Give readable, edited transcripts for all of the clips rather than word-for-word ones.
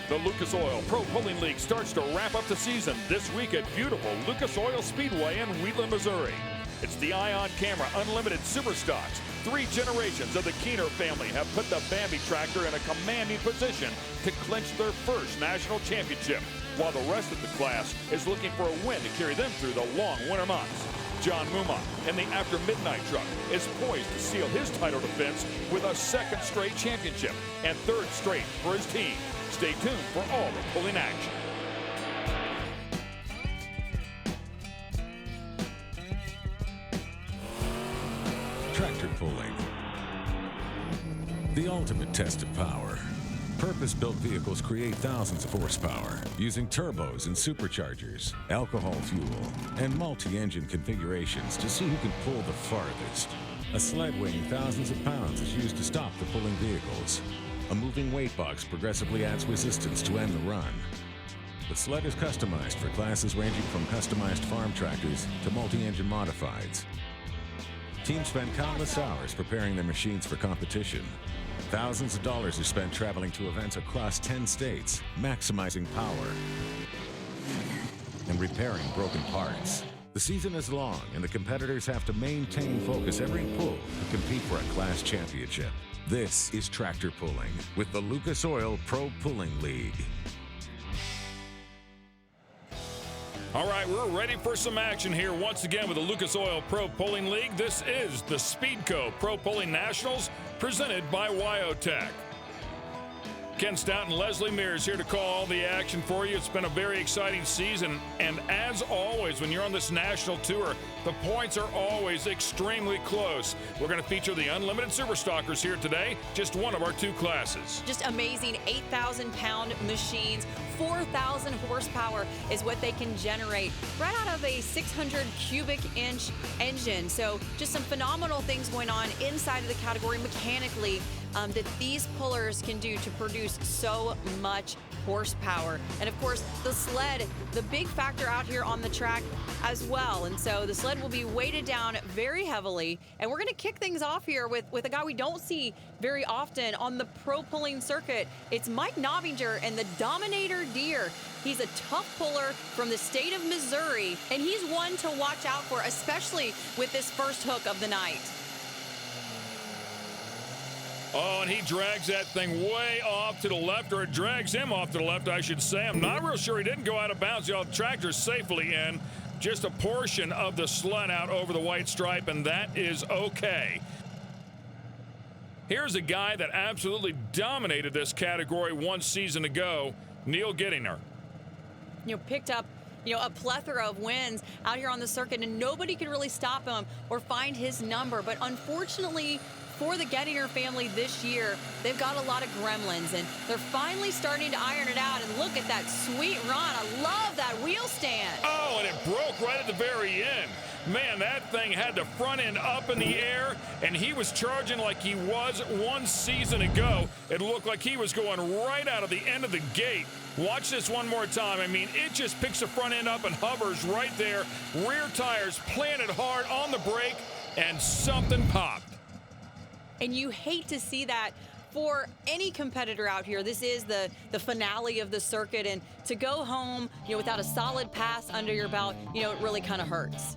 The Lucas Oil Pro Pulling League starts to wrap up the season this week at beautiful Lucas Oil Speedway in Wheatland, Missouri. It's the Ion Camera Unlimited Superstocks. 3 generations of the Keener family have put the Bambi tractor in a commanding position to clinch their first national championship, while the rest of the class is looking for a win to carry them through the long winter months. John Mumont in the After Midnight truck is poised to seal his title defense with a 2nd straight championship and 3rd straight for his team. Stay tuned for all the pulling action. Tractor pulling. The ultimate test of power. Purpose-built vehicles create thousands of horsepower using turbos and superchargers, alcohol fuel, and multi-engine configurations to see who can pull the farthest. A sled weighing thousands of pounds is used to stop the pulling vehicles. A moving weight box progressively adds resistance to end the run. The sled is customized for classes ranging from customized farm tractors to multi-engine modifieds. Teams spend countless hours preparing their machines for competition. Thousands of dollars are spent traveling to events across 10 states, maximizing power and repairing broken parts. The season is long, and the competitors have to maintain focus every pull to compete for a class championship. This is Tractor Pulling with the Lucas Oil Pro Pulling League. All right, we're ready for some action here once again with the Lucas Oil Pro Pulling League. This is the Speedco Pro Pulling Nationals presented by Wyotech. Ken Stout and Leslie Mears here to call all the action for you. It's been a very exciting season, and as always, when you're on this national tour, the points are always extremely close. We're going to feature the Unlimited Superstockers here today, just one of our 2 classes. Just amazing 8,000-pound machines. 4,000 horsepower is what they can generate right out of a 600 cubic inch engine. So just some phenomenal things going on inside of the category mechanically that these pullers can do to produce so much horsepower. And of course, the sled, the big factor out here on the track as well. And so the sled will be weighted down very heavily. And we're going to kick things off here with a guy we don't see very often on the pro pulling circuit. It's Mike Nobinger and the Dominator Deer. He's a tough puller from the state of Missouri, and he's one to watch out for, especially with this first hook of the night. Oh, and he drags that thing way off to the left, or it drags him off to the left, I should say. I'm not real sure he didn't go out of bounds. The tractor's safely in. Just a portion of the sled out over the white stripe, and that is okay. Here's a guy that absolutely dominated this category 1 season ago, Neil Gettinger. Picked up a plethora of wins out here on the circuit, and nobody could really stop him or find his number. But unfortunately for the Gettinger family this year, they've got a lot of gremlins, and they're finally starting to iron it out. And look at that sweet run. I love that wheel stand. Oh, and it broke right at the very end. Man, that thing had the front end up in the air, and he was charging like he was 1 season ago. It looked like he was going right out of the end of the gate. Watch this one more time. I mean, it just picks the front end up and hovers right there. Rear tires planted hard on the brake, and something popped. And you hate to see that for any competitor out here. This is the finale of the circuit, and to go home, without a solid pass under your belt, it really kind of hurts.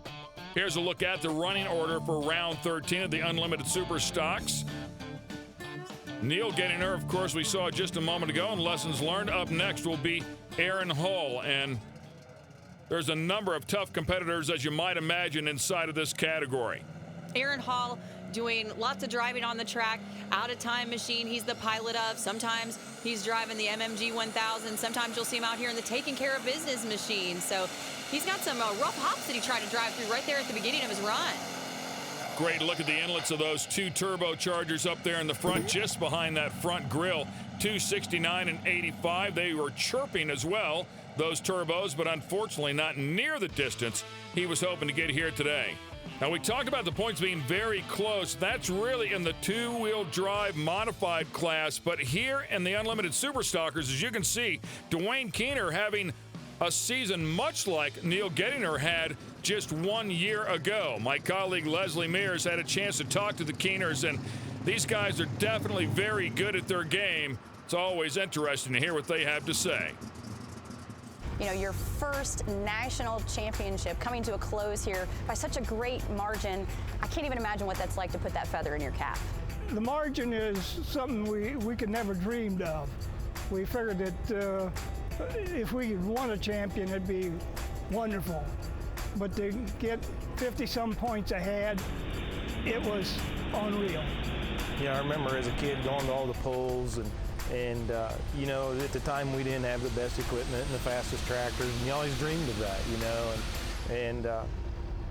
Here's a look at the running order for round 13 of the Unlimited Superstocks. Neil Gettinger, of course, we saw just a moment ago, and lessons learned. Up next will be Aaron Hull, and there's a number of tough competitors, as you might imagine, inside of this category. Aaron Hall doing lots of driving on the track, out-of-time machine he's the pilot of. Sometimes he's driving the MMG 1000. Sometimes you'll see him out here in the taking care of business machine. So he's got some rough hops that he tried to drive through right there at the beginning of his run. Great look at the inlets of those 2 turbochargers up there in the front, just behind that front grille. 269 and 85. They were chirping as well, those turbos, but unfortunately not near the distance he was hoping to get here today. Now, we talked about the points being very close. That's really in the 2-wheel drive modified class. But here in the Unlimited Superstockers, as you can see, Dwayne Keener having a season much like Neil Gettinger had just 1 year ago. My colleague Leslie Mears had a chance to talk to the Keeners, and these guys are definitely very good at their game. It's always interesting to hear what they have to say. You know, your first national championship coming to a close here by such a great margin. I can't even imagine what that's like to put that feather in your cap. The margin is something we could never dreamed of. We figured that if we had won a champion, it'd be wonderful. But to get 50-some points ahead, it was unreal. Yeah, I remember as a kid going to all the polls and you know, at the time we didn't have the best equipment and the fastest tractors, and you always dreamed of that, you know, and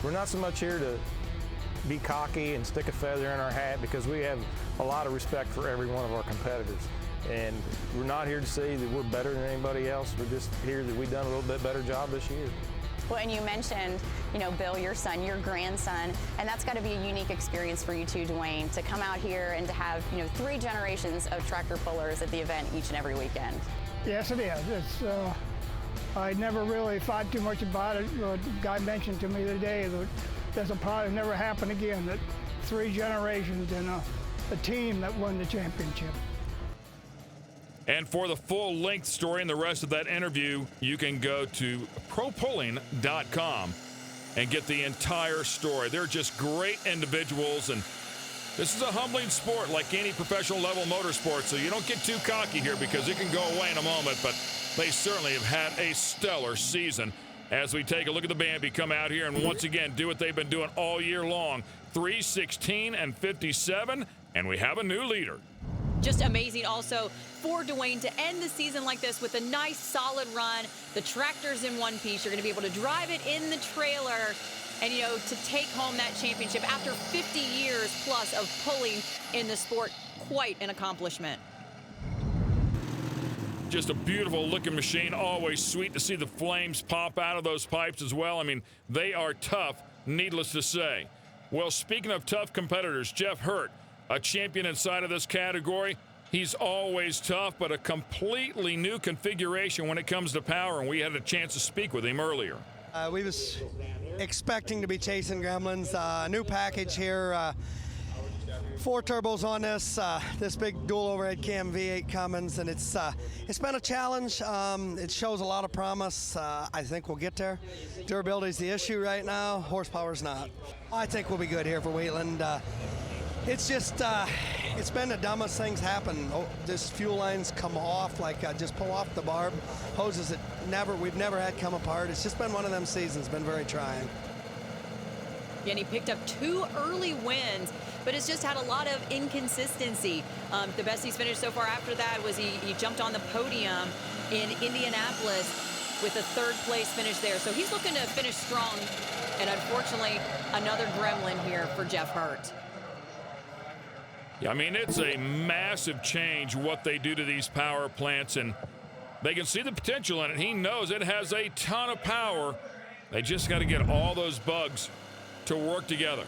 we're not so much here to be cocky and stick a feather in our hat, because we have a lot of respect for every one of our competitors. And we're not here to say that we're better than anybody else. We're just here that we've done a little bit better job this year. Well, and you mentioned, you know, Bill, your son, your grandson, and that's got to be a unique experience for you too, Dwayne, to come out here and to have, you know, 3 generations of tractor pullers at the event each and every weekend. Yes, it is. It's, I never really thought too much about it. A guy mentioned to me today that that'll probably never happen again, that 3 generations and a team that won the championship. And for the full-length story and the rest of that interview, you can go to propulling.com and get the entire story. They're just great individuals, and this is a humbling sport like any professional level motorsport, so you don't get too cocky here because it can go away in a moment, but they certainly have had a stellar season. As we take a look at the Bambi come out here and once again do what they've been doing all year long, 3:16 and 57, and we have a new leader. Just amazing also for Dwayne to end the season like this with a nice solid run. The tractor's in one piece. You're going to be able to drive it in the trailer and, you know, to take home that championship after 50 years plus of pulling in the sport. Quite an accomplishment. Just a beautiful looking machine. Always sweet to see the flames pop out of those pipes as well. I mean, they are tough, needless to say. Well, speaking of tough competitors, Jeff Hurt, a champion inside of this category. He's always tough, but a completely new configuration when it comes to power, and we had a chance to speak with him earlier. We was expecting to be chasing gremlins. New package here, 4 turbos on this big dual overhead cam V8 Cummins, and it's been a challenge. It shows a lot of promise. I think we'll get there. Durability is the issue right now. Horsepower's not. I think we'll be good here for Wheatland. It's just, it's been the dumbest things happen. Oh, this fuel lines come off, like just pull off the barb. Hoses that we've never had come apart. It's just been one of them seasons, been very trying. And he picked up 2 early wins, but it's just had a lot of inconsistency. The best he's finished so far after that was he jumped on the podium in Indianapolis with a 3rd place finish there. So he's looking to finish strong, and unfortunately, another gremlin here for Jeff Hurt. Yeah, I mean, it's a massive change what they do to these power plants, and they can see the potential in it. He knows it has a ton of power. They just got to get all those bugs to work together.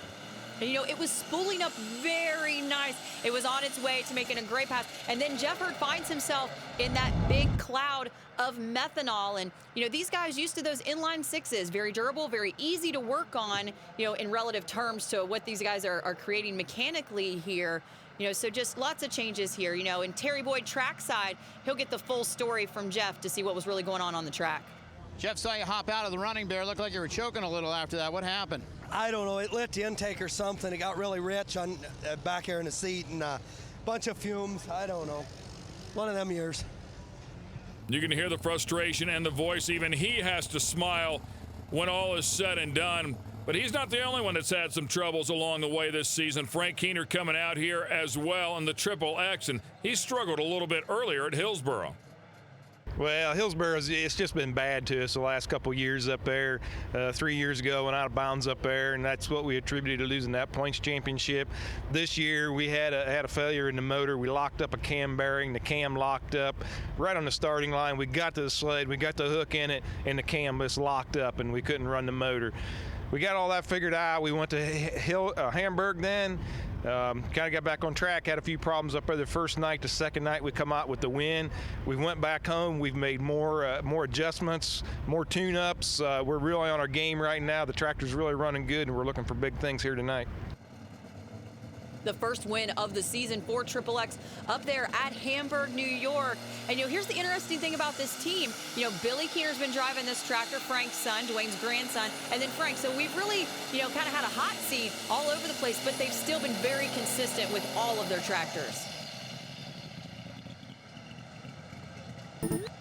And, you know, it was spooling up very nice. It was on its way to making a great pass. And then Jeff Hurt finds himself in that big cloud of methanol. And, you know, these guys used to those inline 6s, very durable, very easy to work on, you know, in relative terms to what these guys are creating mechanically here. You know, so just lots of changes here, you know, and Terry Boyd trackside, he'll get the full story from Jeff to see what was really going on the track. Jeff saw you hop out of the running bear. Looked like you were choking a little after that. What happened? I don't know. It lit the intake or something. It got really rich on back here in the seat, and a bunch of fumes. I don't know. One of them years. You can hear the frustration and the voice. Even he has to smile when all is said and done. But he's not the only one that's had some troubles along the way this season. Frank Keener coming out here as well in the Triple X, and he struggled a little bit earlier at Hillsboro. Well, Hillsboro's, it's just been bad to us the last couple years up there. 3 years ago, went out of bounds up there, and that's what we attributed to losing that points championship. This year, we had a failure in the motor. We locked up a cam bearing. The cam locked up right on the starting line. We got to the sled, we got the hook in it, and the cam was locked up, and we couldn't run the motor. We got all that figured out. We went to Hamburg then. Kind of got back on track, had a few problems up there the first night. The second night we come out with the win. We went back home. We've made more adjustments, more tune-ups. We're really on our game right now. The tractor's really running good, and we're looking for big things here tonight. the first win of the season for XXX up there at Hamburg, New York. And, here's the interesting thing about this team. Billy Keener's been driving this tractor, Frank's son, Dwayne's grandson, and then Frank. So we've really, kind of had a hot seat all over the place, but they've still been very consistent with all of their tractors.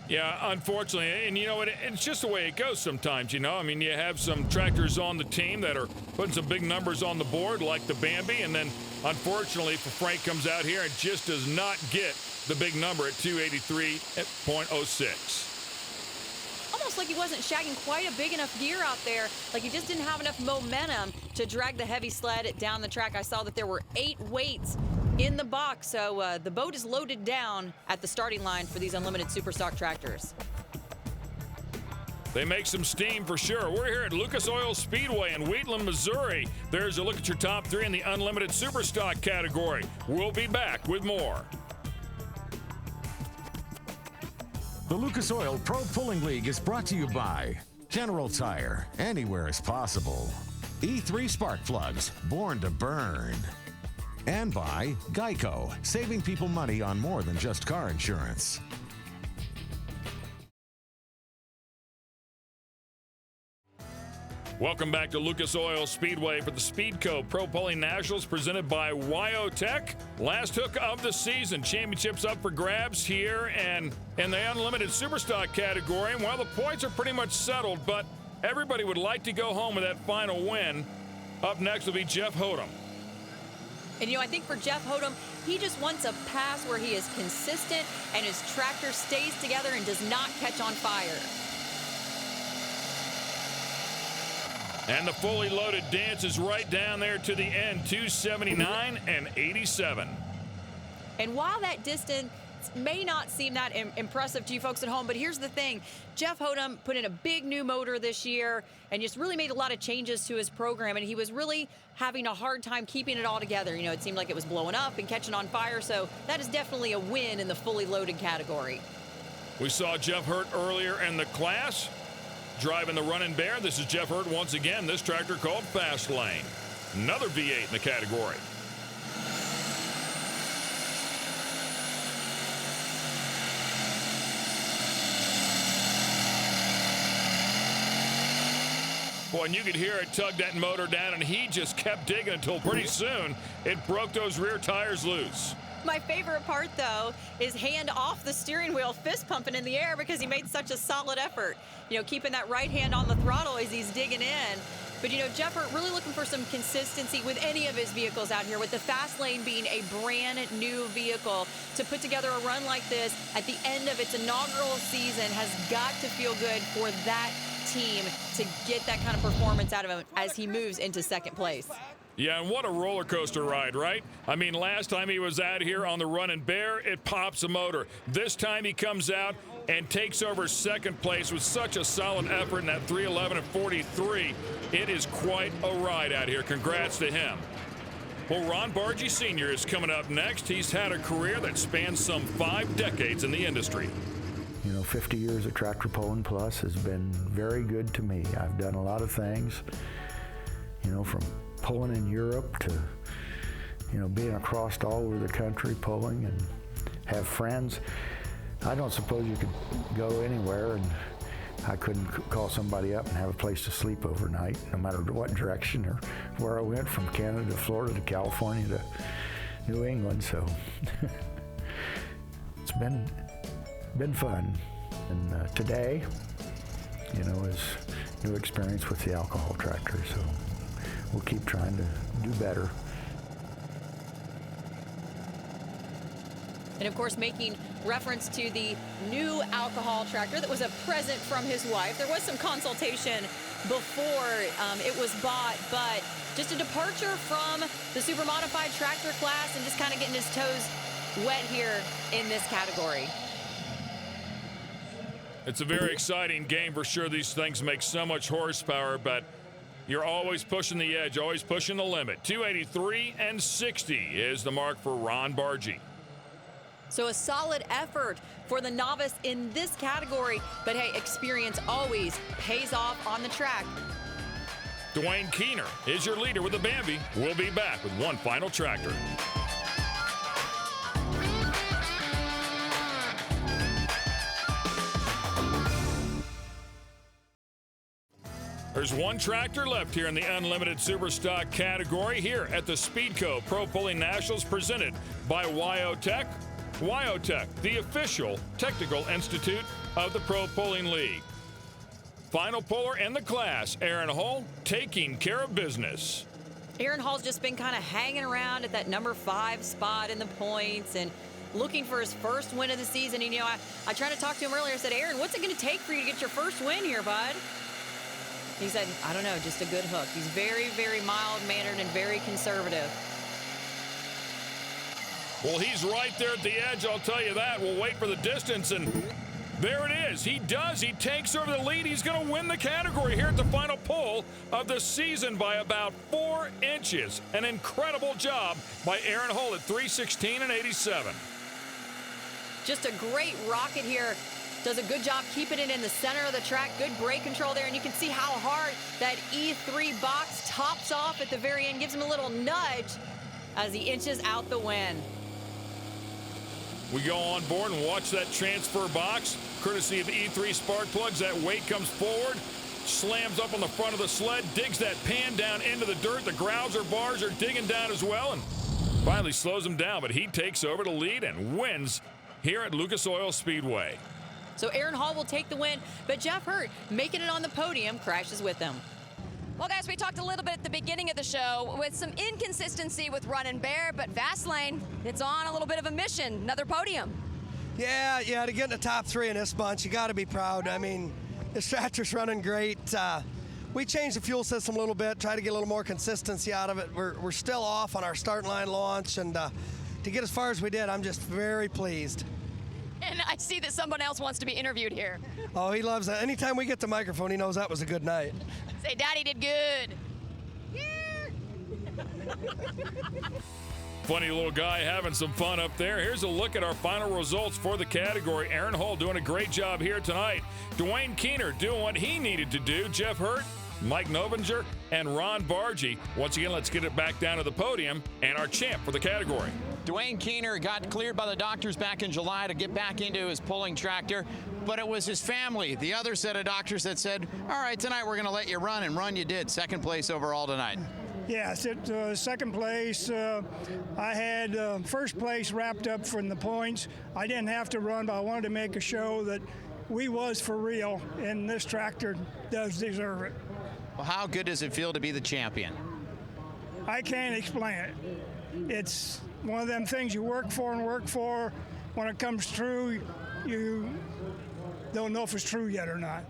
Yeah, unfortunately, and it's just the way it goes sometimes, you have some tractors on the team that are putting some big numbers on the board, like the Bambi, and then, unfortunately, for Frank comes out here and just does not get the big number at 283.06. Almost like he wasn't shagging quite a big enough gear out there, like he just didn't have enough momentum to drag the heavy sled down the track. I saw that there were 8 weights in the box, so the boat is loaded down at the starting line for these unlimited superstock tractors. They make some steam for sure. We're here at Lucas Oil Speedway in Wheatland, Missouri. There's a look at your top 3 in the unlimited superstock category. We'll be back with more. The Lucas Oil Pro Pulling League is brought to you by General Tire, anywhere is possible. E3 spark plugs, born to burn. And by Geico, saving people money on more than just car insurance. Welcome back to Lucas Oil Speedway for the Speedco Pro Pulling Nationals presented by Wyotech. Last hook of the season. Championships up for grabs here and in the unlimited superstock category. Well, the points are pretty much settled, but everybody would like to go home with that final win. Up next will be Jeff Hodem. And, I think for Jeff Hodem, he just wants a pass where he is consistent and his tractor stays together and does not catch on fire. And the fully loaded dance is right down there to the end, 279 and 87. And while that distance may not seem that impressive to you folks at home, but here's the thing. Jeff Hodem put in a big new motor this year and just really made a lot of changes to his program, and he was really having a hard time keeping it all together. It seemed like it was blowing up and catching on fire, so that is definitely a win in the fully loaded category. We saw Jeff Hurt earlier in the class, driving the Running Bear. This is Jeff Hurt once again, this tractor called Fast Lane. Another V8 in the category. Boy, and you could hear it tug that motor down, and he just kept digging until pretty soon it broke those rear tires loose. My favorite part, though, is hand off the steering wheel, fist pumping in the air because he made such a solid effort. Keeping that right hand on the throttle as he's digging in. But, Jeff Hurt really looking for some consistency with any of his vehicles out here, with the Fast Lane being a brand new vehicle. To put together a run like this at the end of its inaugural season has got to feel good for that team to get that kind of performance out of him as he moves into second place. Yeah, and what a roller coaster ride, right? Last time he was out here on the Running Bear, it pops a motor. This time he comes out and takes over second place with such a solid effort in that 3:11 and 43. It is quite a ride out here. Congrats to him. Well, Ron Bargy Sr. is coming up next. He's had a career that spans some 5 decades in the industry. 50 years of Tractor Pulling Plus has been very good to me. I've done a lot of things, from pulling in Europe to, being across all over the country pulling and have friends. I don't suppose you could go anywhere and I couldn't call somebody up and have a place to sleep overnight, no matter what direction or where I went, from Canada to Florida to California to New England. So it's been fun. And today, is new experience with the alcohol tractor. So we'll keep trying to do better. And of course, making reference to the new alcohol tractor that was a present from his wife. There was some consultation before it was bought, but just a departure from the super modified tractor class and just kind of getting his toes wet here in this category. It's a very exciting game for sure. These things make so much horsepower, but you're always pushing the edge, always pushing the limit. 283 and 60 is the mark for Ron Bargy. So a solid effort for the novice in this category, but hey, experience always pays off on the track. Dwayne Keener is your leader with the Bambi. We'll be back with one final tractor. There's one tractor left here in the Unlimited Superstock category here at the Speedco Pro Pulling Nationals presented by Wyotech. Wyotech, the official technical institute of the Pro Pulling League. Final puller in the class, Aaron Hull, taking care of business. Aaron Hall's just been kind of hanging around at that number 5 spot in the points and looking for his first win of the season. And, I tried to talk to him earlier. I said, Aaron, what's it going to take for you to get your first win here, bud? He said, I don't know, just a good hook. He's very, very mild-mannered and very conservative. Well, he's right there at the edge, I'll tell you that. We'll wait for the distance, and there it is. He does. He takes over the lead. He's going to win the category here at the final pull of the season by about 4 inches. An incredible job by Aaron Hull at 3:16 and 87. Just a great rocket here. Does a good job keeping it in the center of the track. Good brake control there, and you can see how hard that E3 box tops off at the very end. Gives him a little nudge as he inches out the win. We go on board and watch that transfer box, courtesy of E3 spark plugs. That weight comes forward, slams up on the front of the sled, digs that pan down into the dirt. The grouser bars are digging down as well, and finally slows him down, but he takes over the lead and wins here at Lucas Oil Speedway. So Aaron Hall will take the win, but Jeff Hurt, making it on the podium, crashes with him. Well, guys, we talked a little bit at the beginning of the show with some inconsistency with Runnin' Bear, but Fastlane, it's on a little bit of a mission, another podium. Yeah, to get in the top 3 in this bunch, you got to be proud. I mean, this tractor's running great. We changed the fuel system a little bit, try to get a little more consistency out of it. We're still off on our starting line launch, and to get as far as we did, I'm just very pleased. And I see that someone else wants to be interviewed here. Oh, he loves that. Anytime we get the microphone, he knows that was a good night. Say, Daddy did good. Funny little guy having some fun up there. Here's a look at our final results for the category. Aaron Hull doing a great job here tonight. Dwayne Keener doing what he needed to do. Jeff Hurt, Mike Novinger, and Ron Bargy. Once again, let's get it back down to the podium and our champ for the category. Dwayne Keener got cleared by the doctors back in July to get back into his pulling tractor, but it was his family, the other set of doctors, that said, all right, tonight we're going to let you run, and run you did. Second place overall tonight. Yes, second place. I had first place wrapped up from the points. I didn't have to run, but I wanted to make a show that we was for real, and this tractor does deserve it. Well, how good does it feel to be the champion? I can't explain it. It's one of them things you work for. When it comes true, you don't know if it's true yet or not.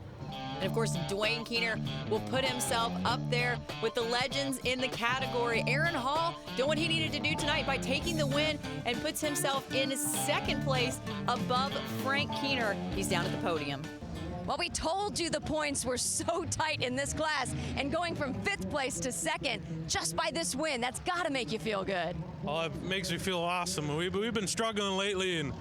And of course, Dwayne Keener will put himself up there with the legends in the category. Aaron Hall doing what he needed to do tonight by taking the win and puts himself in second place above Frank Keener. He's down at the podium. Well, we told you the points were so tight in this class, and going from 5th place to 2nd just by this win, that's got to make you feel good. Well, it makes me feel awesome. We've been struggling lately, and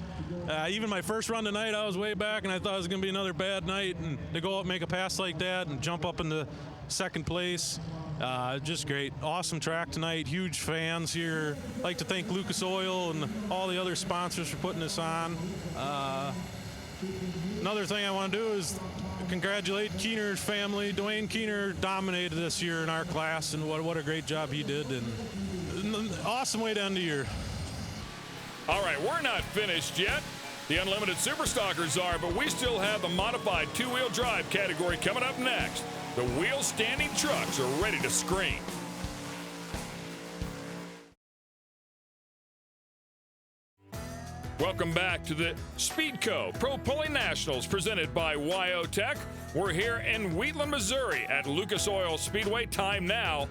even my first run tonight, I was way back, and I thought it was going to be another bad night, and to go out and make a pass like that and jump up into 2nd place, just great. Awesome track tonight, huge fans here. I'd like to thank Lucas Oil and all the other sponsors for putting this on. Another thing I want to do is congratulate Keener's family. Dwayne Keener dominated this year in our class, and what a great job he did, and an awesome way to end the year. All right, we're not finished yet. The Unlimited Superstockers are, but we still have the modified 2-wheel drive category coming up next. The wheel-standing trucks are ready to scream. Welcome back to the Speedco Pro Pulling Nationals presented by Wyotech. We're here in Wheatland, Missouri at Lucas Oil Speedway. Time now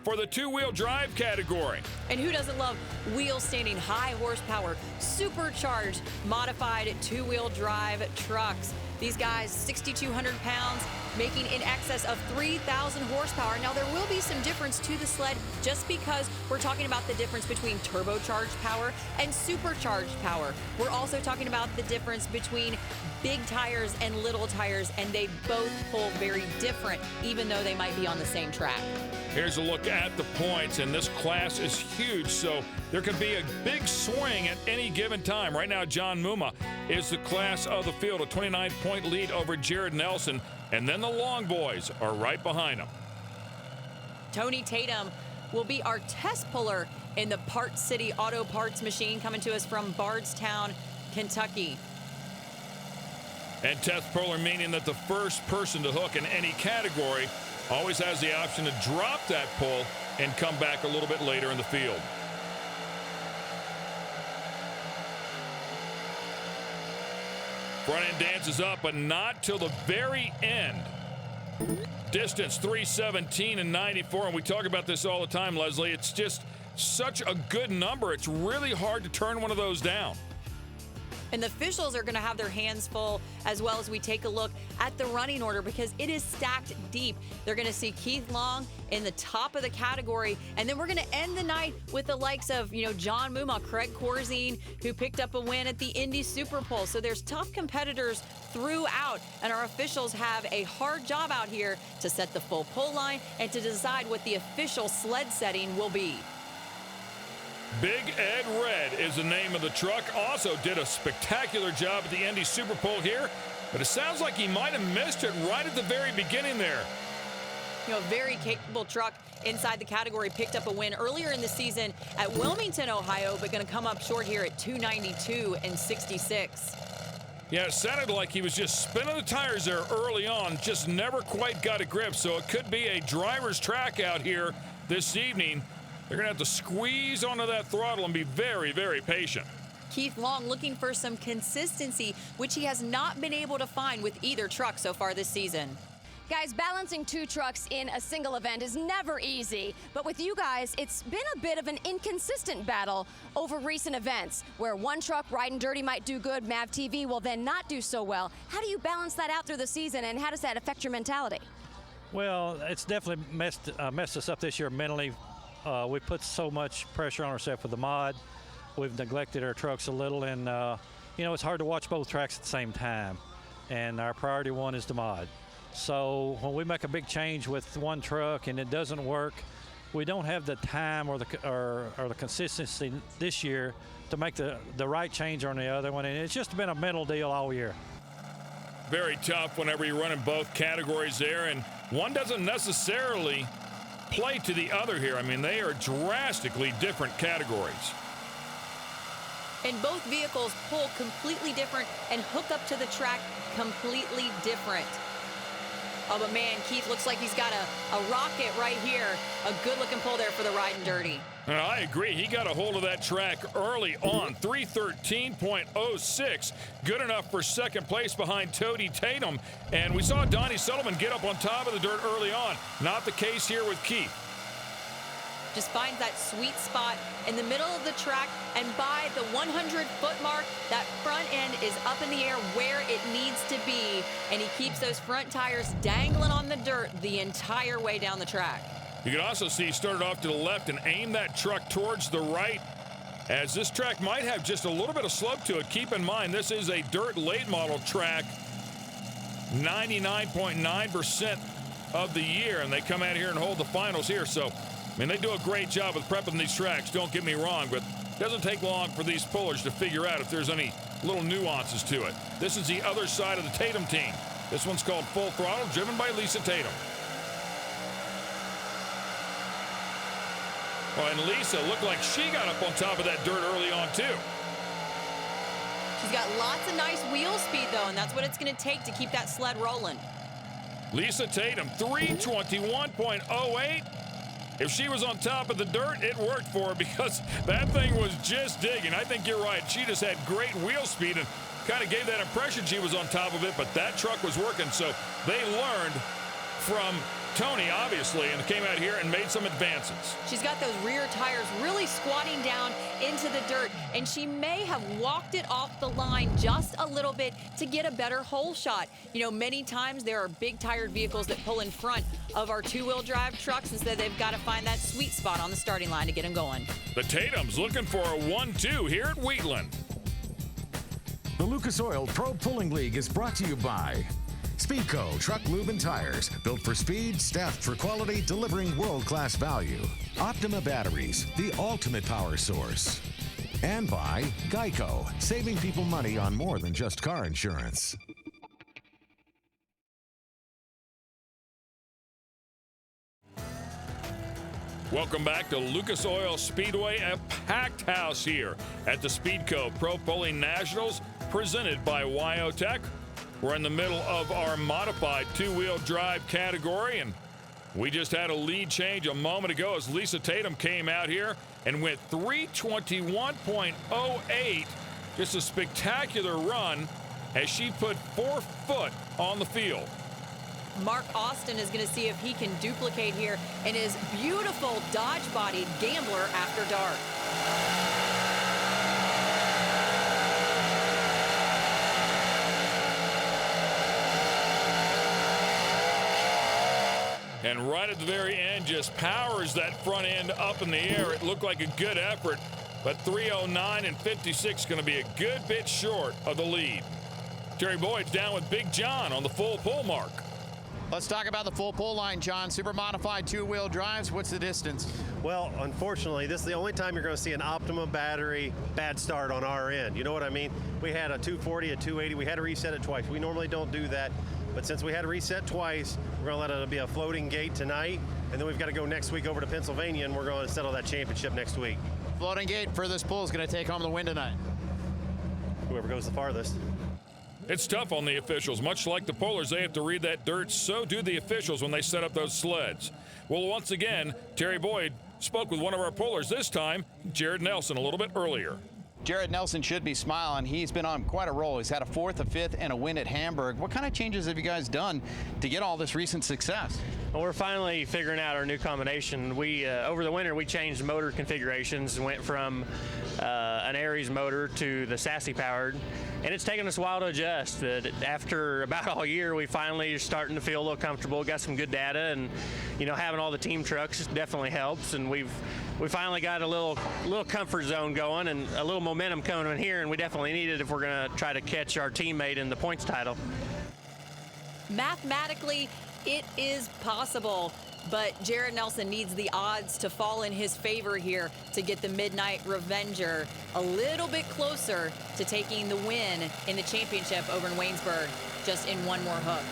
for the 2-wheel drive category. And who doesn't love wheel-standing, high horsepower, supercharged, modified 2-wheel drive trucks? These guys, 6,200 pounds, making in excess of 3,000 horsepower. Now, there will be some difference to the sled just because we're talking about the difference between turbocharged power and supercharged power. We're also talking about the difference between big tires and little tires, and they both pull very different, even though they might be on the same track. Here's a look at the points, and this class is huge, so there could be a big swing at any given time. Right now, John Muma is the class of the field, a 29-point lead over Jared Nelson, and then the long boys are right behind him. Tony Tatum will be our test puller in the Part City Auto Parts machine, coming to us from Bardstown, Kentucky. And test puller meaning that the first person to hook in any category always has the option to drop that pull and come back a little bit later in the field. Front end dances up, but not till the very end. Distance 3:17 and 94, and we talk about this all the time, Leslie. It's just such a good number. It's really hard to turn one of those down. And the officials are going to have their hands full as well as we take a look at the running order, because it is stacked deep. They're going to see Keith Long in the top of the category, and then we're going to end the night with the likes of, John Muma, Craig Corzine, who picked up a win at the Indy Super Bowl. So there's tough competitors throughout, and our officials have a hard job out here to set the full pull line and to decide what the official sled setting will be. Big Ed Red is the name of the truck. Also did a spectacular job at the Indy Super Bowl here, but it sounds like he might have missed it right at the very beginning there. A very capable truck inside the category. Picked up a win earlier in the season at Wilmington, Ohio, but going to come up short here at 292 and 66. Yeah, it sounded like he was just spinning the tires there early on, just never quite got a grip. So it could be a driver's track out here this evening. They're going to have to squeeze onto that throttle and be very, very patient. Keith Long looking for some consistency, which he has not been able to find with either truck so far this season. Guys, balancing two trucks in a single event is never easy, but with you guys, it's been a bit of an inconsistent battle over recent events, where one truck riding dirty might do good, Mav TV will then not do so well. How do you balance that out through the season, and how does that affect your mentality? Well, it's definitely messed us up this year mentally. We put so much pressure on ourselves with the mod. We've neglected our trucks a little, and it's hard to watch both tracks at the same time. And our priority one is the mod. So when we make a big change with one truck and it doesn't work, we don't have the time or the consistency this year to make the right change on the other one. And it's just been a mental deal all year. Very tough whenever you're running both categories there, and one doesn't necessarily play to the other here. I mean, they are drastically different categories. And both vehicles pull completely different and hook up to the track completely different. Oh, but man, Keith looks like he's got a rocket right here. A good-looking pull there for the Riding Dirty. I agree. He got a hold of that track early on. 3:13.06. Good enough for second place behind Tony Tatum. And we saw Donnie Sullivan get up on top of the dirt early on. Not the case here with Keith. Just finds that sweet spot in the middle of the track, and by the 100-foot mark, that front end is up in the air where it needs to be, and he keeps those front tires dangling on the dirt the entire way down the track. You can also see he started off to the left and aimed that truck towards the right, as this track might have just a little bit of slope to it. Keep in mind, this is a dirt late model track, 99.9% of the year, and they come out here and hold the finals here. So, I mean, they do a great job with prepping these tracks, don't get me wrong, but it doesn't take long for these pullers to figure out if there's any little nuances to it. This is the other side of the Tatum team. This one's called Full Throttle, driven by Lisa Tatum. Oh, and Lisa looked like she got up on top of that dirt early on, too. She's got lots of nice wheel speed, though, and that's what it's going to take to keep that sled rolling. Lisa Tatum, 3:21.08. If she was on top of the dirt, it worked for her, because that thing was just digging. I think you're right. She just had great wheel speed and kind of gave that impression she was on top of it, but that truck was working. So they learned from Tony, obviously, and came out here and made some advances. She's got those rear tires really squatting down into the dirt, and she may have walked it off the line just a little bit to get a better hole shot. Many times there are big tired vehicles that pull in front of our two-wheel drive trucks, and so they've got to find that sweet spot on the starting line to get them going. The Tatums looking for a 1-2 here at Wheatland. The Lucas Oil Pro Pulling League is brought to you by Speedco Truck Lube and Tires, built for speed, staffed for quality, delivering world-class value. Optima Batteries, the ultimate power source. And by Geico, saving people money on more than just car insurance. Welcome back to Lucas Oil Speedway, a packed house here at the Speedco Pro Pulling Nationals, presented by Wyotech. We're in the middle of our modified two-wheel drive category, and we just had a lead change a moment ago as Lisa Tatum came out here and went 321.08. Just a spectacular run as she put 4 foot on the field. Mark Austin is going to see if he can duplicate here in his beautiful Dodge-bodied Gambler after dark. And right at the very end, just powers that front end up in the air. It looked like a good effort, but 3:09 and 56 going to be a good bit short of the lead. Terry Boyd's down with Big John on the full pull mark. Let's talk about the full pull line, John. Super modified two-wheel drives. What's the distance? Well, unfortunately, this is the only time you're going to see an Optima battery bad start on our end. You know what I mean? We had a 240, a 280. We had to reset it twice. We normally don't do that. But since we had to reset twice, we're going to let it be a floating gate tonight. And then we've got to go next week over to Pennsylvania, and we're going to settle that championship next week. Floating gate for this pull is going to take home the win tonight. Whoever goes the farthest. It's tough on the officials. Much like the pullers, they have to read that dirt. So do the officials when they set up those sleds. Well, once again, Terry Boyd spoke with one of our pullers, this time Jared Nelson, a little bit earlier. Jared Nelson should be smiling. He's been on quite a roll. He's had a 4th, a 5th, and a win at Hamburg. What kind of changes have you guys done to get all this recent success? Well, we're finally figuring out our new combination. We over the winter we changed motor configurations, went from an Aries motor to the Sassy powered, and it's taken us a while to adjust. But after about all year, we finally are starting to feel a little comfortable. Got some good data, and you know, having all the team trucks definitely helps. And we finally got a little comfort zone going and a little momentum coming in here, and we definitely need it if we're going to try to catch our teammate in the points title. Mathematically, it is possible, but Jared Nelson needs the odds to fall in his favor here to get the Midnight Revenger a little bit closer to taking the win in the championship over in Waynesburg, just in one more hook.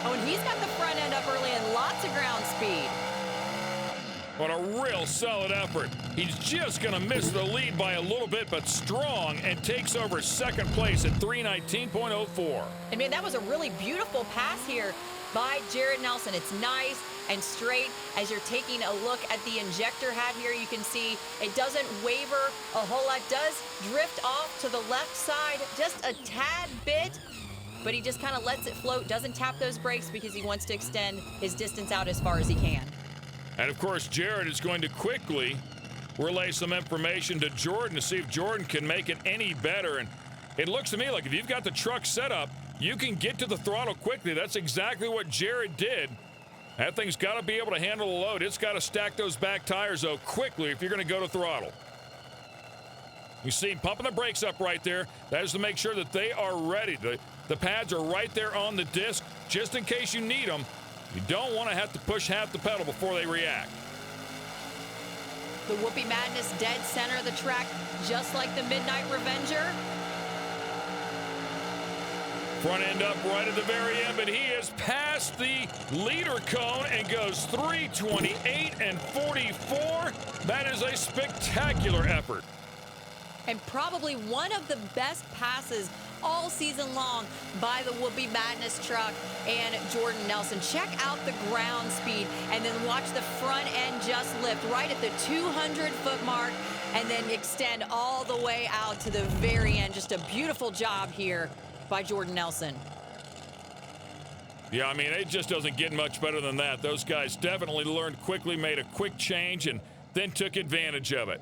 Oh, and he's got the front end up early and lots of ground speed. What a real solid effort. He's just going to miss the lead by a little bit, but strong, and takes over second place at 319.04. I mean, that was a really beautiful pass here by Jared Nelson. It's nice and straight. As you're taking a look at the injector hat here, you can see it doesn't waver a whole lot. It does drift off to the left side just a tad bit, but he just kind of lets it float, doesn't tap those brakes because he wants to extend his distance out as far as he can. And of course, Jared is going to quickly relay some information to Jordan to see if Jordan can make it any better. And it looks to me like if you've got the truck set up, you can get to the throttle quickly. That's exactly what Jared did. That thing's got to be able to handle the load. It's got to stack those back tires, though, quickly if you're going to go to throttle. You see him pumping the brakes up right there. That is to make sure that they are ready. The pads are right there on the disc, just in case you need them. You don't want to have to push half the pedal before they react. The Whoopie Madness dead center of the track, just like the Midnight Revenger. Front end up right at the very end, but he has passed the leader cone and goes 3:28 and 44. That is a spectacular effort. And probably one of the best passes all season long by the Whoopie Madness truck and Jordan Nelson. Check out the ground speed and then watch the front end just lift right at the 200-foot mark and then extend all the way out to the very end. Just a beautiful job here by Jordan Nelson. Yeah, I mean, it just doesn't get much better than that. Those guys definitely learned quickly, made a quick change, and then took advantage of it.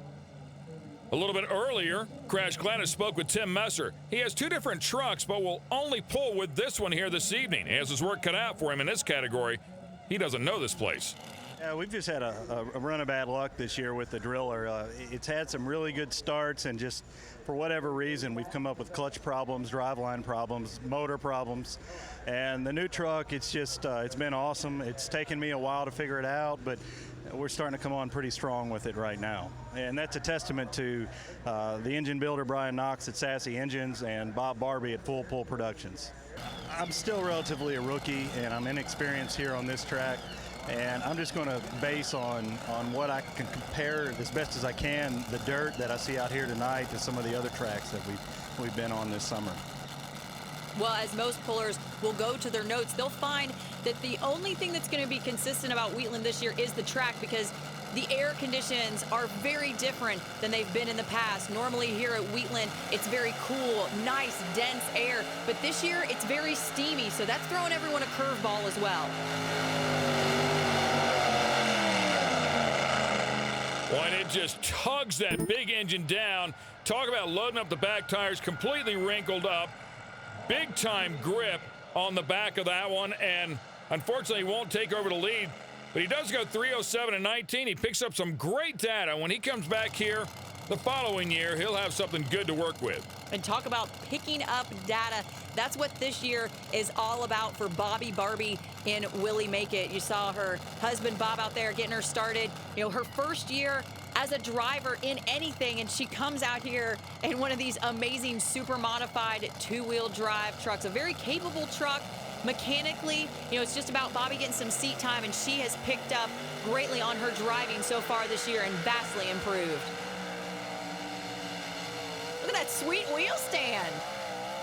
A little bit earlier, Crash Gladys spoke with Tim Messer. He has two different trucks, but will only pull with this one here this evening. He has his work cut out for him in this category. He doesn't know this place. Yeah, we've just had a run of bad luck this year with the driller. It's had some really good starts, and just for whatever reason, we've come up with clutch problems, driveline problems, motor problems. And the new truck, it's just, it's been awesome. It's taken me a while to figure it out, but we're starting to come on pretty strong with it right now. And that's a testament to the engine builder, Brian Knox at Sassy Engines, and Bob Barbie at Full Pull Productions. I'm still relatively a rookie, and I'm inexperienced here on this track. And I'm just going to base on what I can compare as best as I can the dirt that I see out here tonight to some of the other tracks that we've been on this summer. Well, as most pullers will go to their notes, they'll find that the only thing that's going to be consistent about Wheatland this year is the track, because the air conditions are very different than they've been in the past. Normally here at Wheatland, it's very cool, nice, dense air, but this year it's very steamy, so that's throwing everyone a curveball as well. Well, and it just tugs that big engine down. Talk about loading up the back tires, completely wrinkled up. Big time grip on the back of that one, and unfortunately won't take over the lead. But he does go 3:07 and 19. He picks up some great data. When he comes back here the following year, he'll have something good to work with. And talk about picking up data. That's what this year is all about for Bobby Barbie in Willie Make It. You saw her husband Bob out there getting her started. You know, her first year as a driver in anything, and she comes out here in one of these amazing super modified two-wheel drive trucks. A very capable truck. Mechanically, you know, it's just about Bobby getting some seat time, and she has picked up greatly on her driving so far this year and vastly improved. Look at that sweet wheel stand.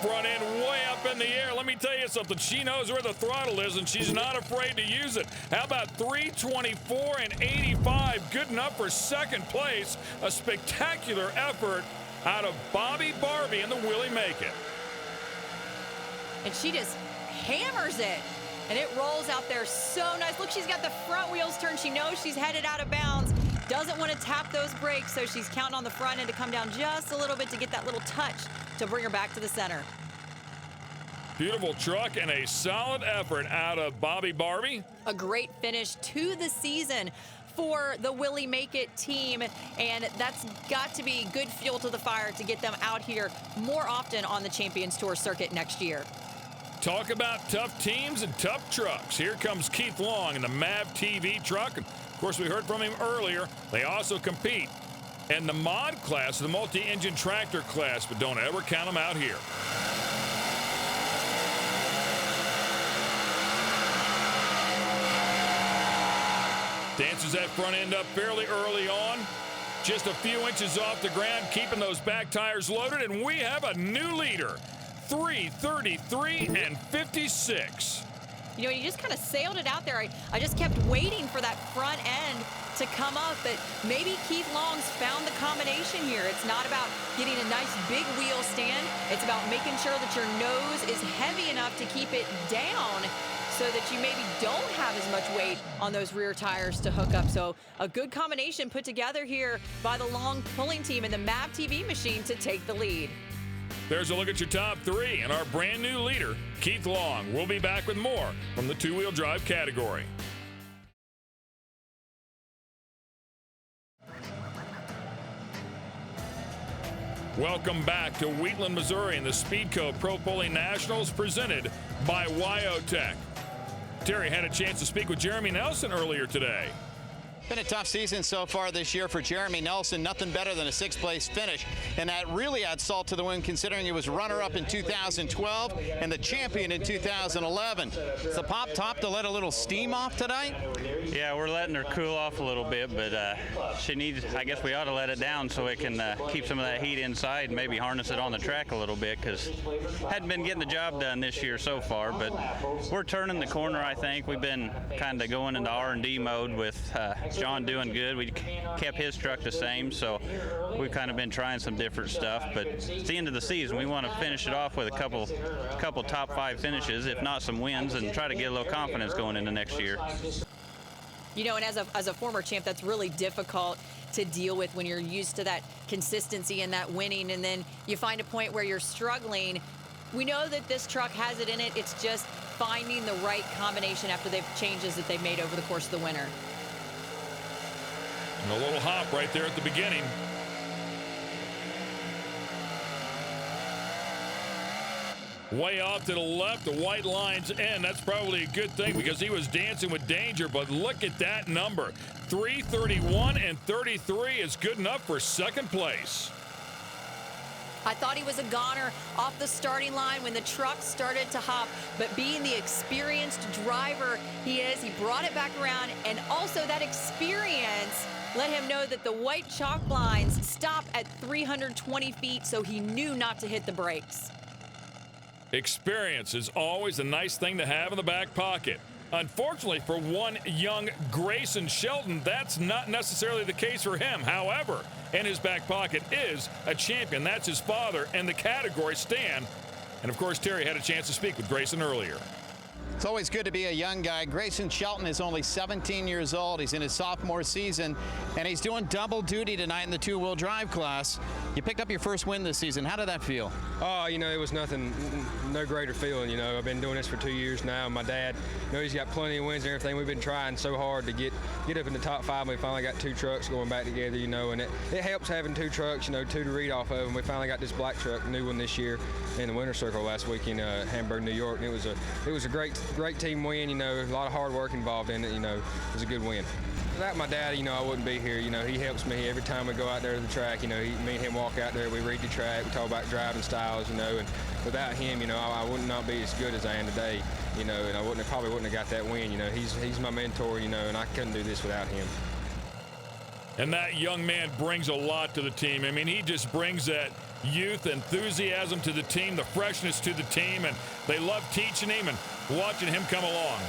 Front end way up in the air. Let me tell you something. She knows where the throttle is, and she's not afraid to use it. How about 3:24 and 85? Good enough for second place. A spectacular effort out of Bobby Barbie in the Willie Make It. And she just hammers it, and it rolls out there so nice. Look, she's got the front wheels turned. She knows she's headed out of bounds. Doesn't want to tap those brakes, so she's counting on the front end to come down just a little bit to get that little touch to bring her back to the center. Beautiful truck and a solid effort out of Bobby Barbie. A great finish to the season for the Willie Make It team, and that's got to be good fuel to the fire to get them out here more often on the Champions Tour circuit next year. Talk about tough teams and tough trucks. Here comes Keith Long in the MAV TV truck. And of course, we heard from him earlier. They also compete in the mod class, the multi-engine tractor class, but don't ever count them out here. Dances that front end up fairly early on. Just a few inches off the ground, keeping those back tires loaded, and we have a new leader. 3:33 and 56. You know, you just kind of sailed it out there. I just kept waiting for that front end to come up, but maybe Keith Long's found the combination here. It's not about getting a nice big wheel stand. It's about making sure that your nose is heavy enough to keep it down so that you maybe don't have as much weight on those rear tires to hook up. So a good combination put together here by the Long pulling team and the MAV TV machine to take the lead. There's a look at your top three and our brand new leader, Keith Long. We'll be back with more from the two-wheel drive category. Welcome back to Wheatland, Missouri in the Speedco Pro Pulling Nationals presented by Wyotech. Terry had a chance to speak with Jeremy Nelson earlier today. Been a tough season so far this year for Jeremy Nelson. Nothing better than a sixth-place finish, and that really adds salt to the wind considering he was runner-up in 2012 and the champion in 2011. Is the pop top to let a little steam off tonight? Yeah, we're letting her cool off a little bit, but she needs, I guess we ought to let it down so it can keep some of that heat inside and maybe harness it on the track a little bit, because hadn't been getting the job done this year so far, but we're turning the corner, I think. We've been kind of going into R&D mode with John doing good. We kept his truck the same, so we've kind of been trying some different stuff, but it's the end of the season. We want to finish it off with a couple top 5 finishes, if not some wins, and try to get a little confidence going into next year. You know, and as a former champ, that's really difficult to deal with when you're used to that consistency and that winning, and then you find a point where you're struggling. We know that this truck has it in it. It's just finding the right combination after the changes that they've made over the course of the winter. And a little hop right there at the beginning. Way off to the left, the white line's in. That's probably a good thing because he was dancing with danger, but look at that number. 3:31 and 33 is good enough for second place. I thought he was a goner off the starting line when the truck started to hop, but being the experienced driver he is, he brought it back around, and also that experience let him know that the white chalk lines stop at 320 feet, so he knew not to hit the brakes. Experience is always a nice thing to have in the back pocket. Unfortunately for one young Grayson Shelton, that's not necessarily the case for him. However, in his back pocket is a champion. That's his father and the category, Stan. And of course, Terry had a chance to speak with Grayson earlier. It's always good to be a young guy. Grayson Shelton is only 17 years old. He's in his sophomore season, and he's doing double duty tonight in the two-wheel drive class. You picked up your first win this season. How did that feel? Oh, you know, it was nothing, no greater feeling. You know, I've been doing this for 2 years now. My dad, you know, he's got plenty of wins and everything. We've been trying so hard to get up in the top 5. We finally got 2 trucks going back together, you know, and it helps having 2 trucks, you know, 2 to read off of. And we finally got this black truck, new one this year, in the Winter Circle last week in Hamburg, New York. And it was a great team win. You know, a lot of hard work involved in it. You know, it was a good win. Without my dad, you know, I wouldn't be here. You know, he helps me every time we go out there to the track. You know, me and him walk out there, we read the track, we talk about driving styles, you know, and without him, you know, I would not be as good as I am today, you know, and I probably wouldn't have got that win. You know, he's my mentor, you know, and I couldn't do this without him. And that young man brings a lot to the team. I mean, he just brings that youth, enthusiasm to the team, the freshness to the team, and they love teaching him and watching him come along.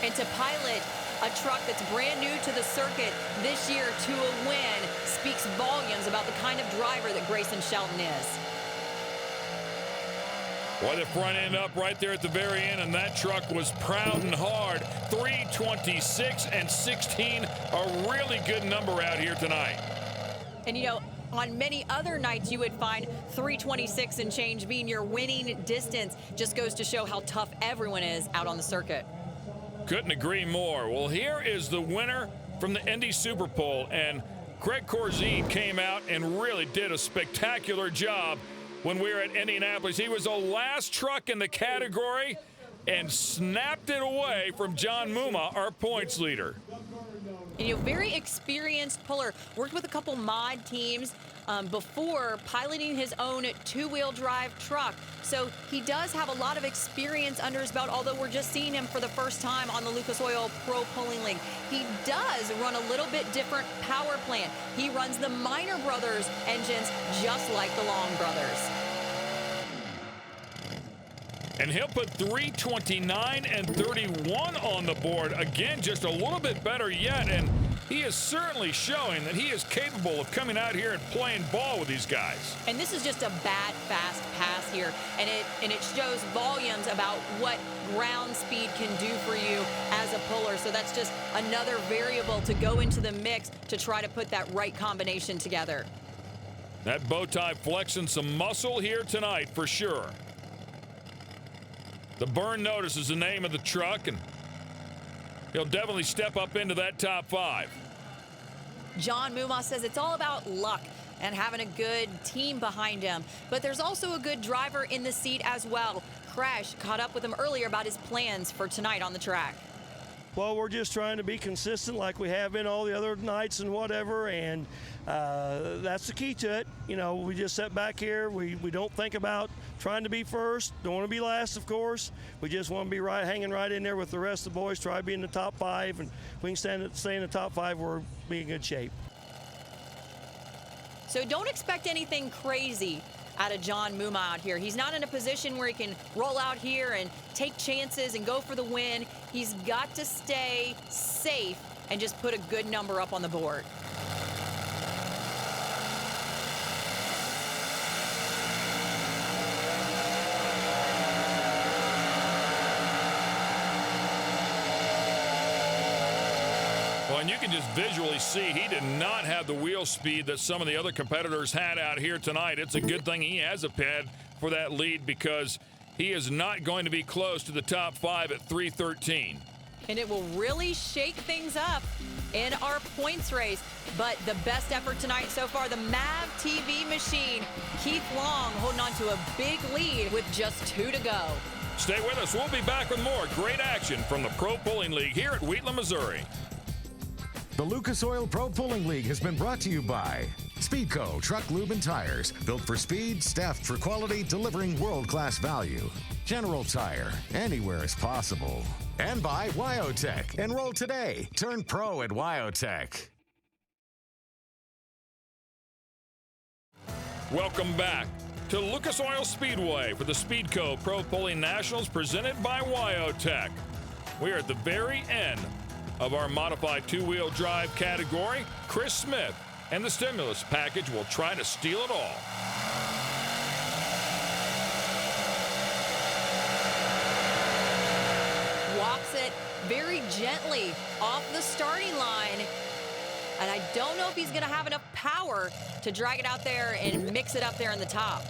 And to pilot a truck that's brand new to the circuit this year to a win speaks volumes about the kind of driver that Grayson Shelton is. Well, the front end up right there at the very end, and that truck was proud and hard. 3:26 and 16, a really good number out here tonight. And you know, on many other nights you would find 3:26 and change being your winning distance. Just goes to show how tough everyone is out on the circuit. Couldn't agree more. Well, here is the winner from the Indy Super Bowl, and Craig Corzine came out and really did a spectacular job when we were at Indianapolis. He was the last truck in the category and snapped it away from John Muma, our points leader. And, you know, very experienced puller. Worked with a couple mod teams before piloting his own two-wheel drive truck. So he does have a lot of experience under his belt, although we're just seeing him for the first time on the Lucas Oil Pro Pulling League. He does run a little bit different power plant. He runs the Minor Brothers engines just like the Long Brothers. And he'll put 3:29 and 31 on the board. Again, just a little bit better yet, and he is certainly showing that he is capable of coming out here and playing ball with these guys. And this is just a bad, fast pass here, and it shows volumes about what ground speed can do for you as a puller. So that's just another variable to go into the mix to try to put that right combination together. That bow tie flexing some muscle here tonight for sure. The Burn Notice is the name of the truck, and he'll definitely step up into that top 5. John Muma says it's all about luck and having a good team behind him. But there's also a good driver in the seat as well. Crash caught up with him earlier about his plans for tonight on the track. Well, we're just trying to be consistent like we have been all the other nights and whatever, and that's the key to it. You know, we just sit back here. We don't think about trying to be first. Don't want to be last, of course. We just want to be hanging right in there with the rest of the boys, try to be in the top 5, and if we can stay in the top 5, we'll be in good shape. So don't expect anything crazy out of John Muma out here. He's not in a position where he can roll out here and take chances and go for the win. He's got to stay safe and just put a good number up on the board. Well, and you can just visually see he did not have the wheel speed that some of the other competitors had out here tonight. It's a good thing he has a pad for that lead because he is not going to be close to the top 5 at 3:13. And it will really shake things up in our points race. But the best effort tonight so far, the MAV TV machine. Keith Long holding on to a big lead with just 2 to go. Stay with us. We'll be back with more great action from the Pro Pulling League here at Wheatland, Missouri. The Lucas Oil Pro Pulling League has been brought to you by Speedco Truck Lube and Tires, built for speed, staffed for quality, delivering world-class value. General Tire, anywhere is possible. And by Wyotech. Enroll today. Turn pro at Wyotech. Welcome back to Lucas Oil Speedway for the Speedco Pro Pulling Nationals presented by Wyotech. We are at the very end of our modified two-wheel drive category. Chris Smith and the stimulus package will try to steal it all. Walks it very gently off the starting line. And I don't know if he's going to have enough power to drag it out there and mix it up there in the top.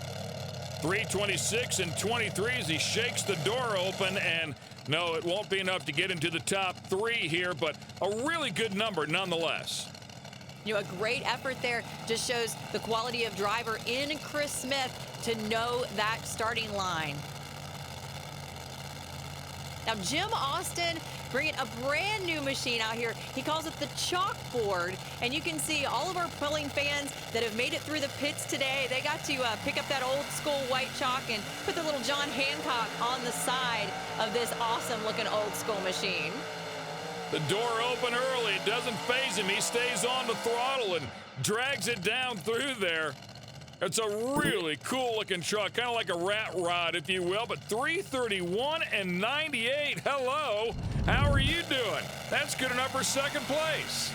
3:26 and 23 as he shakes the door open, and no, it won't be enough to get into the top 3 here, but a really good number nonetheless. You know, a great effort there. Just shows the quality of driver in Chris Smith to know that starting line. Now, Jim Austin bringing a brand new machine out here. He calls it the chalkboard, and you can see all of our pulling fans that have made it through the pits today. They got to pick up that old school white chalk and put the little John Hancock on the side of this awesome looking old school machine. The door open early. It doesn't faze him. He stays on the throttle and drags it down through there. It's a really cool looking truck, kind of like a rat rod, if you will, but 3:31 and 98. Hello, how are you doing? That's good enough for second place.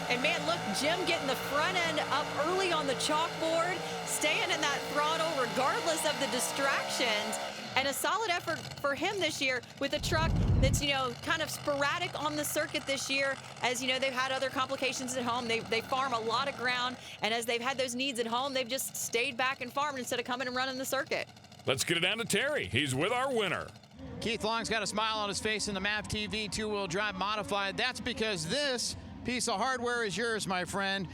And man, look, Jim getting the front end up early on the chalkboard, staying in that throttle regardless of the distractions. And a solid effort for him this year with a truck that's, you know, kind of sporadic on the circuit this year. As you know, they've had other complications at home. They farm a lot of ground. And as they've had those needs at home, they've just stayed back and farmed instead of coming and running the circuit. Let's get it down to Terry. He's with our winner. Keith Long's got a smile on his face in the MAV TV two-wheel drive modified. That's because this piece of hardware is yours, my friend.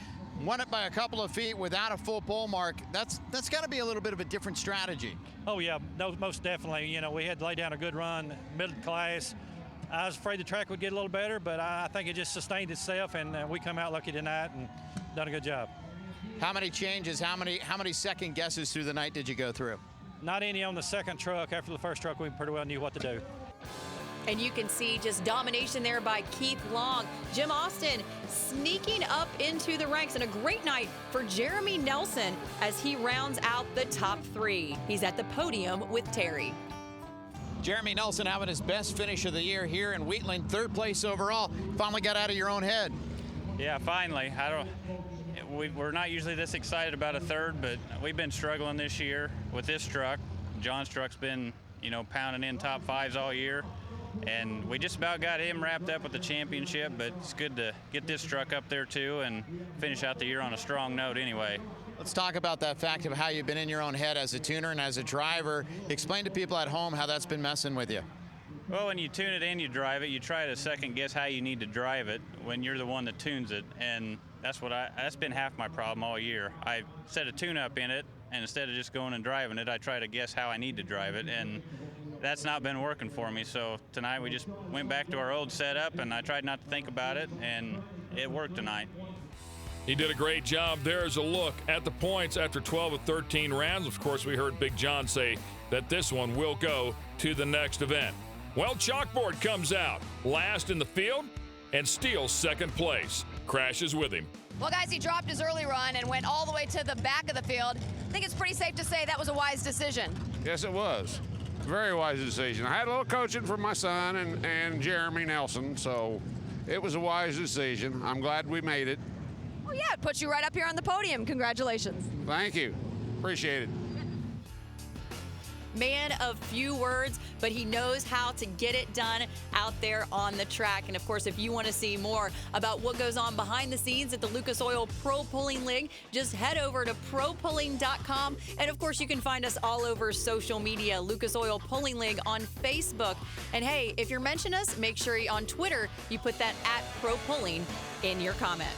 Won it by a couple of feet without a full pole mark. That's got to be a little bit of a different strategy. Oh, yeah, no, most definitely. You know, we had to lay down a good run, middle class. I was afraid the track would get a little better, but I think it just sustained itself, and we come out lucky tonight and done a good job. How many changes, how many second guesses through the night did you go through? Not any on the second truck. After the first truck, we pretty well knew what to do. And you can see just domination there by Keith Long. Jim Austin sneaking up into the ranks, and a great night for Jeremy Nelson as he rounds out the top 3. He's at the podium with Terry. Jeremy Nelson having his best finish of the year here in Wheatland, 3rd place overall. Finally got out of your own head. Yeah, finally. We're not usually this excited about a 3rd, but we've been struggling this year with this truck. John's truck's been, you know, pounding in top 5s all year. And we just about got him wrapped up with the championship, but it's good to get this truck up there too and finish out the year on a strong note anyway. Let's talk about that fact of how you've been in your own head as a tuner and as a driver. Explain to people at home how that's been messing with you. Well, when you tune it and you drive it, you try to second guess how you need to drive it when you're the one that tunes it, and that's been half my problem all year. I set a tune-up in it, and instead of just going and driving it, I try to guess how I need to drive it, and that's not been working for me. So tonight we just went back to our old setup, and I tried not to think about it, and it worked tonight. He did a great job. There's a look at the points after 12 of 13 rounds. Of course, we heard Big John say that this one will go to the next event. Well, chalkboard comes out last in the field and steals second place. Crashes with him. Well, guys, he dropped his early run and went all the way to the back of the field. I think it's pretty safe to say that was a wise decision. Yes, it was. Very wise decision. I had a little coaching from my son and Jeremy Nelson, so it was a wise decision. I'm glad we made it. Well, yeah, it puts you right up here on the podium. Congratulations. Thank you. Appreciate it. man of few words, but he knows how to get it done out there on the track. And of course, if you want to see more about what goes on behind the scenes at the Lucas Oil Pro Pulling League, just head over to propulling.com. And of course, you can find us all over social media, Lucas Oil Pulling League on Facebook. And hey, if you're mentioning us, make sure on Twitter you put that @ProPulling in your comment.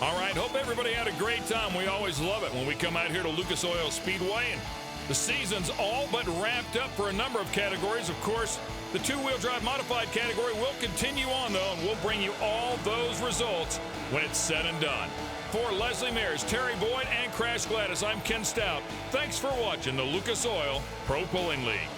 All right, hope everybody had a great time. We always love it when we come out here to Lucas Oil Speedway, and the season's all but wrapped up for a number of categories. Of course, the two-wheel drive modified category will continue on, though, and we'll bring you all those results when it's said and done. For Leslie Mears, Terry Boyd, and Crash Gladys, I'm Ken Stout. Thanks for watching the Lucas Oil Pro Pulling League.